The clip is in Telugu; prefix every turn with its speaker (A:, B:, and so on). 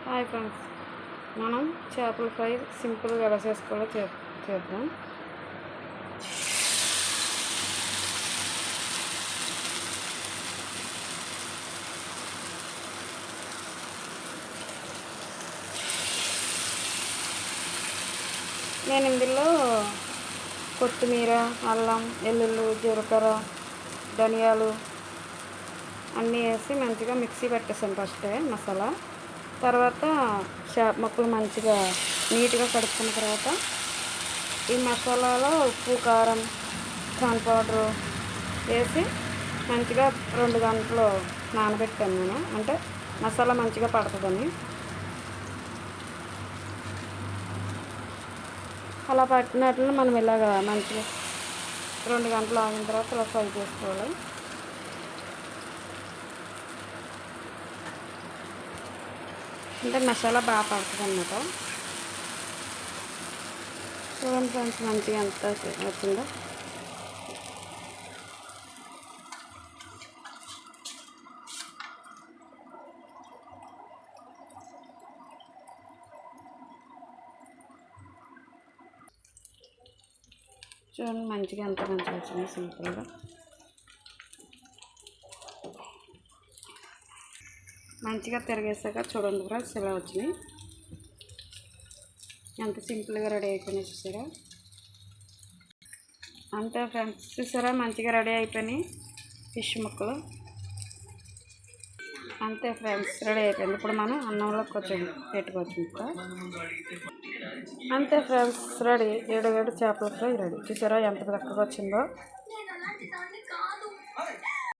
A: హాయ్ ఫ్రెండ్స్, మనం చేపల ఫ్రై సింపుల్గా ఎలా చేసుకోవాలో చేద్దాం. నేను ఇందులో కొత్తిమీర, అల్లం, వెల్లుల్లి, జీలకర్ర, ధనియాలు అన్నీ వేసి మంచిగా మిక్సీ పెట్టేసాను ఫస్టే మసాలా. తర్వాత చేప ముక్కలు మంచిగా నీట్గా కడుక్కున్న తర్వాత ఈ మసాలాలో ఉప్పు, కారం, కార్న్ పౌడరు వేసి మంచిగా 2 గంటలు నానబెట్టాను నేను, అంటే మసాలా మంచిగా పడుతుందని. అలా పట్టినట్లు మనం ఇలాగ మంచిగా 2 గంటలు ఆగిన తర్వాత ఇలా ఫ్రై చేసుకోవాలి. అంటే మసాలా బాగా పడుతుంది అన్నమాట. చూడండి ఫ్రెండ్స్, మంచిగా ఎంత వచ్చిందో. చూడండి మంచిగా ఎంత మంచిగా వచ్చింది సింపుల్గా. మంచిగా తిరిగేసాక చూడండి ఫ్రెండ్స్ ఇలా వచ్చినాయి. ఎంత సింపుల్గా రెడీ అయిపోయినాయి చూసారా. అంతే ఫ్రెండ్స్, చూసారా మంచిగా రెడీ అయిపోయినాయి ఫిష్ ముక్కలు. అంతే ఫ్రెండ్స్, రెడీ అయిపోయింది. ఇప్పుడు మనం అన్నంలో కొంచెం పెట్టుకోవచ్చు ఇంకా. అంతే ఫ్రెండ్స్, రెడీ. 7 చేపల ఫ్రై రెడీ. చూసారా ఎంత చక్కగా వచ్చిందో.